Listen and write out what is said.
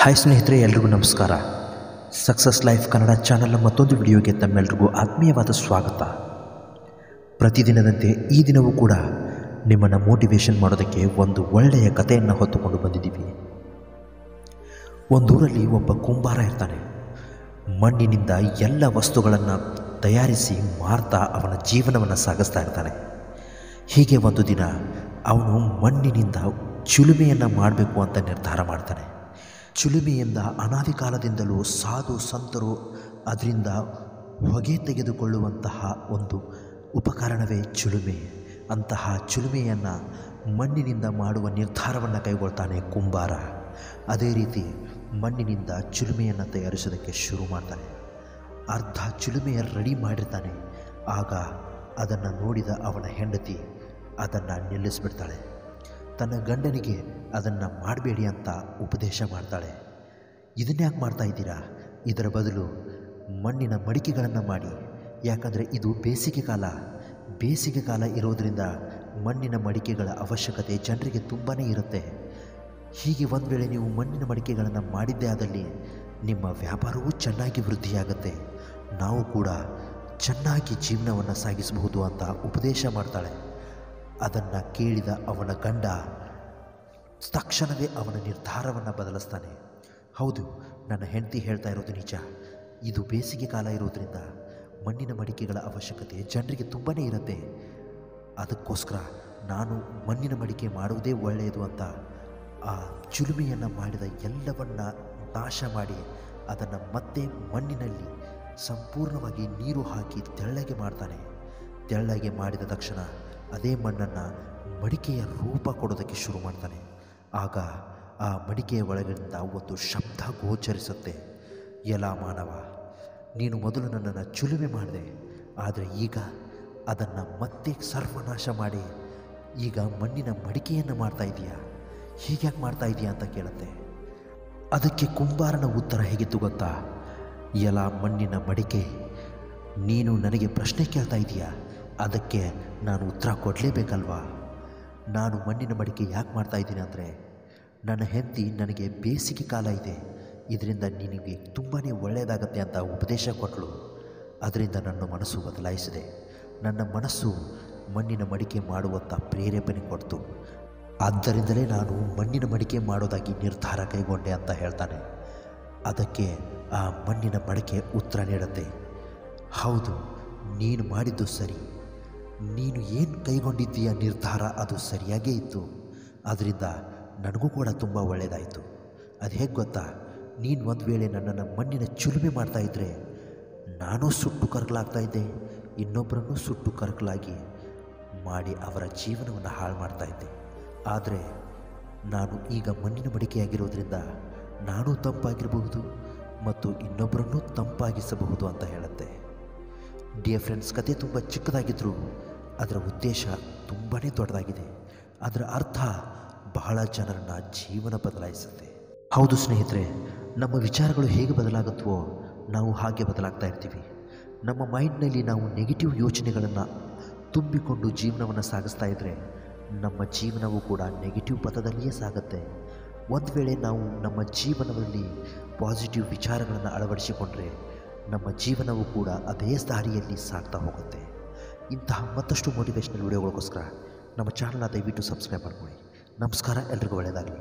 Hi ಸ್ನೇಹಿತರೆ, ಎಲ್ರಿಗೂ ನಮಸ್ಕಾರ. ಸಕ್ಸಸ್ ಲೈಫ್ ಕನ್ನಡ ಚಾನಲ್ನ ಮತ್ತೊಂದು ವಿಡಿಯೋಗೆ ತಮ್ಮೆಲ್ಲರಿಗೂ ಆತ್ಮೀಯವಾದ ಸ್ವಾಗತ. ಪ್ರತಿದಿನದಂತೆ ಈ ದಿನವೂ ಕೂಡ ನಿಮ್ಮನ್ನು ಮೋಟಿವೇಶನ್ ಮಾಡೋದಕ್ಕೆ ಒಂದು ಒಳ್ಳೆಯ ಕಥೆಯನ್ನು ಹೊತ್ತುಕೊಂಡು ಬಂದಿದ್ದೀವಿ. ಒಂದೂರಲ್ಲಿ ಒಬ್ಬ ಕುಂಬಾರ ಇರ್ತಾನೆ. ಮಣ್ಣಿನಿಂದ ಎಲ್ಲ ವಸ್ತುಗಳನ್ನು ತಯಾರಿಸಿ ಮಾರ್ತಾ ಅವನ ಜೀವನವನ್ನು ಸಾಗಿಸ್ತಾ ಇರ್ತಾನೆ. ಹೀಗೆ ಒಂದು ದಿನ ಅವನು ಮಣ್ಣಿನಿಂದ ಚಿಲುಮೆಯನ್ನು ಮಾಡಬೇಕು ಅಂತ ನಿರ್ಧಾರ ಮಾಡ್ತಾನೆ. ಚಿಲುಮೆಯಿಂದ ಅನಾದಿ ಕಾಲದಿಂದಲೂ ಸಾಧು ಸಂತರು ಅದರಿಂದ ಹೊಗೆ ತೆಗೆದುಕೊಳ್ಳುವಂತಹ ಒಂದು ಉಪಕರಣವೇ ಚಿಲುಮೆ. ಅಂತಹ ಚಿಲುಮೆಯನ್ನು ಮಣ್ಣಿನಿಂದ ಮಾಡುವ ನಿರ್ಧಾರವನ್ನು ಕೈಗೊಳ್ತಾನೆ ಕುಂಬಾರ. ಅದೇ ರೀತಿ ಮಣ್ಣಿನಿಂದ ಚಿಲುಮೆಯನ್ನು ತಯಾರಿಸೋದಕ್ಕೆ ಶುರು ಮಾಡ್ತಾನೆ. ಅರ್ಧ ಚಿಲುಮೆಯ ರೆಡಿ ಮಾಡಿರ್ತಾನೆ. ಆಗ ಅದನ್ನು ನೋಡಿದ ಅವನ ಹೆಂಡತಿ ಅದನ್ನು ನಿಲ್ಲಿಸಿಬಿಡ್ತಾಳೆ. ತನ್ನ ಗಂಡನಿಗೆ ಅದನ್ನು ಮಾಡಬೇಡಿ ಅಂತ ಉಪದೇಶ ಮಾಡ್ತಾಳೆ. ಇದನ್ನ್ಯಾಕೆ ಮಾಡ್ತಾ ಇದ್ದೀರಾ? ಇದರ ಬದಲು ಮಣ್ಣಿನ ಮಡಿಕೆಗಳನ್ನು ಮಾಡಿ. ಯಾಕಂದರೆ ಇದು ಬೇಸಿಗೆ ಕಾಲ ಇರೋದರಿಂದ ಮಣ್ಣಿನ ಮಡಿಕೆಗಳ ಅವಶ್ಯಕತೆ ಜನರಿಗೆ ತುಂಬಾ ಇರುತ್ತೆ. ಹೀಗೆ ಒಂದು ವೇಳೆ ನೀವು ಮಣ್ಣಿನ ಮಡಿಕೆಗಳನ್ನು ಮಾಡಿದ್ದೇ ಆದಲ್ಲಿ ನಿಮ್ಮ ವ್ಯಾಪಾರವೂ ಚೆನ್ನಾಗಿ ವೃದ್ಧಿಯಾಗುತ್ತೆ, ನಾವು ಕೂಡ ಚೆನ್ನಾಗಿ ಜೀವನವನ್ನು ಸಾಗಿಸಬಹುದು ಅಂತ ಉಪದೇಶ ಮಾಡ್ತಾಳೆ. ಅದನ್ನು ಕೇಳಿದ ಅವನ ಗಂಡ ತಕ್ಷಣವೇ ಅವನ ನಿರ್ಧಾರವನ್ನು ಬದಲಿಸ್ತಾನೆ. ಹೌದು, ನನ್ನ ಹೆಂಡತಿ ಹೇಳ್ತಾ ಇರೋದು ನಿಜ. ಇದು ಬೇಸಿಗೆ ಕಾಲ ಇರೋದರಿಂದ ಮಣ್ಣಿನ ಮಡಿಕೆಗಳ ಅವಶ್ಯಕತೆ ಜನರಿಗೆ ತುಂಬಾ ಇರುತ್ತೆ. ಅದಕ್ಕೋಸ್ಕರ ನಾನು ಮಣ್ಣಿನ ಮಡಿಕೆ ಮಾಡುವುದೇ ಒಳ್ಳೆಯದು ಅಂತ ಆ ಚಿಲುಮೆಯನ್ನು ಮಾಡಿದ ಎಲ್ಲವನ್ನ ನಾಶ ಮಾಡಿ ಅದನ್ನು ಮತ್ತೆ ಮಣ್ಣಿನಲ್ಲಿ ಸಂಪೂರ್ಣವಾಗಿ ನೀರು ಹಾಕಿ ತೆಳ್ಳಗೆ ಮಾಡ್ತಾನೆ. ತೆಳ್ಳಗೆ ಮಾಡಿದ ತಕ್ಷಣ ಅದೇ ಮಣ್ಣನ್ನು ಮಡಿಕೆಯ ರೂಪ ಕೊಡೋದಕ್ಕೆ ಶುರು ಮಾಡ್ತಾನೆ. ಆಗ ಆ ಮಡಿಕೆಯ ಒಳಗಿನಿಂದ ಒಂದು ಶಬ್ದ ಗೋಚರಿಸುತ್ತೆ. ಎಲ ಮಾನವ, ನೀನು ಮೊದಲು ನನ್ನನ್ನು ಚಿಲುಮೆ ಮಾಡಿದೆ, ಆದರೆ ಈಗ ಅದನ್ನು ಮತ್ತೆ ಸರ್ವನಾಶ ಮಾಡಿ ಈಗ ಮಣ್ಣಿನ ಮಡಿಕೆಯನ್ನು ಮಾಡ್ತಾ ಇದೆಯಾ? ಹೀಗ್ಯಾಕೆ ಮಾಡ್ತಾ ಇದೆಯಾ ಅಂತ ಕೇಳುತ್ತೆ. ಅದಕ್ಕೆ ಕುಂಬಾರನ ಉತ್ತರ ಹೇಗಿತ್ತು ಗೊತ್ತಾ? ಎಲ ಮಣ್ಣಿನ ಮಡಿಕೆ, ನೀನು ನನಗೆ ಪ್ರಶ್ನೆ ಕೇಳ್ತಾ ಇದೆಯಾ? ಅದಕ್ಕೆ ನಾನು ಉತ್ತರ ಕೊಡಲೇಬೇಕಲ್ವಾ? ನಾನು ಮಣ್ಣಿನ ಮಡಿಕೆ ಯಾಕೆ ಮಾಡ್ತಾ ಇದ್ದೀನಿ ಅಂದರೆ, ನನ್ನ ಹೆಂಡತಿ ನನಗೆ ಬೇಸಿಗೆ ಕಾಲ ಇದೆ, ಇದರಿಂದ ನಿನಗೆ ತುಂಬಾ ಒಳ್ಳೆಯದಾಗತ್ತೆ ಅಂತ ಉಪದೇಶ ಕೊಟ್ಟಳು. ಅದರಿಂದ ನನ್ನ ಮನಸ್ಸು ಬದಲಾಯಿಸಿದೆ. ನನ್ನ ಮನಸ್ಸು ಮಣ್ಣಿನ ಮಡಿಕೆ ಮಾಡುವಂಥ ಪ್ರೇರೇಪಣೆ ಕೊಡ್ತು. ಆದ್ದರಿಂದಲೇ ನಾನು ಮಣ್ಣಿನ ಮಡಿಕೆ ಮಾಡೋದಾಗಿ ನಿರ್ಧಾರ ಕೈಗೊಂಡೆ ಅಂತ ಹೇಳ್ತಾನೆ. ಅದಕ್ಕೆ ಆ ಮಣ್ಣಿನ ಮಡಿಕೆ ಉತ್ತರ ನೀಡುತ್ತೆ, ಹೌದು, ನೀನು ಮಾಡಿದ್ದು ಸರಿ. ನೀನು ಏನು ಕೈಗೊಂಡಿದ್ದೀಯ ನಿರ್ಧಾರ ಅದು ಸರಿಯಾಗೇ ಇತ್ತು. ಅದರಿಂದ ನನಗೂ ಕೂಡ ತುಂಬ ಒಳ್ಳೆಯದಾಯಿತು. ಅದು ಹೇಗೆ ಗೊತ್ತಾ? ನೀನು ಒಂದು ವೇಳೆ ನನ್ನನ್ನು ಮಣ್ಣಿನ ಚಿಲುಮೆ ಮಾಡ್ತಾಯಿದ್ರೆ ನಾನೂ ಸುಟ್ಟು ಕರಕಲಾಗ್ತಾಯಿದ್ದೆ, ಇನ್ನೊಬ್ಬರನ್ನು ಸುಟ್ಟು ಕರಕಲಾಗಿ ಮಾಡಿ ಅವರ ಜೀವನವನ್ನು ಹಾಳು ಮಾಡ್ತಾಯಿದ್ದೆ. ಆದರೆ ನಾನು ಈಗ ಮಣ್ಣಿನ ಮಡಿಕೆಯಾಗಿರೋದ್ರಿಂದ ನಾನೂ ತಂಪಾಗಿರಬಹುದು ಮತ್ತು ಇನ್ನೊಬ್ಬರನ್ನೂ ತಂಪಾಗಿಸಬಹುದು ಅಂತ ಹೇಳುತ್ತೆ. ಡಿಯರ್ ಫ್ರೆಂಡ್ಸ್, ಕತೆ ತುಂಬ ಚಿಕ್ಕದಾಗಿದ್ದರೂ ಅದರ ಉದ್ದೇಶ ತುಂಬಾ ದೊಡ್ಡದಾಗಿದೆ. ಅದರ ಅರ್ಥ ಬಹಳ ಜನರನ್ನು ಜೀವನ ಬದಲಾಯಿಸುತ್ತೆ. ಹೌದು ಸ್ನೇಹಿತರೆ, ನಮ್ಮ ವಿಚಾರಗಳು ಹೇಗೆ ಬದಲಾಗುತ್ತವೋ ನಾವು ಹಾಗೆ ಬದಲಾಗ್ತಾ ಇರ್ತೀವಿ. ನಮ್ಮ ಮೈಂಡ್ನಲ್ಲಿ ನಾವು ನೆಗೆಟಿವ್ ಯೋಚನೆಗಳನ್ನು ತುಂಬಿಕೊಂಡು ಜೀವನವನ್ನು ಸಾಗಿಸ್ತಾ ಇದ್ದರೆ ನಮ್ಮ ಜೀವನವೂ ಕೂಡ ನೆಗೆಟಿವ್ ಪಥದಲ್ಲಿಯೇ ಸಾಗುತ್ತೆ. ಒಂದು ವೇಳೆ ನಾವು ನಮ್ಮ ಜೀವನದಲ್ಲಿ ಪಾಸಿಟಿವ್ ವಿಚಾರಗಳನ್ನು ಅಳವಡಿಸಿಕೊಂಡ್ರೆ ನಮ್ಮ ಜೀವನವೂ ಕೂಡ ಅದೇ ದಾರಿಯಲ್ಲಿ ಸಾಗ್ತಾ ಹೋಗುತ್ತೆ. ಇಂತಹ ಮತ್ತಷ್ಟು ಮೋಟಿವೇಶ್ನಲ್ ವಿಡಿಯೋಗಳಿಗೋಸ್ಕರ ನಮ್ಮ ಚಾನಲ್ನ ದಯವಿಟ್ಟು ಸಬ್ಸ್ಕ್ರೈಬ್ ಮಾಡ್ಕೊಳ್ಳಿ. ನಮಸ್ಕಾರ, ಎಲ್ರಿಗೂ ಒಳ್ಳೆಯದಾಗಲಿ.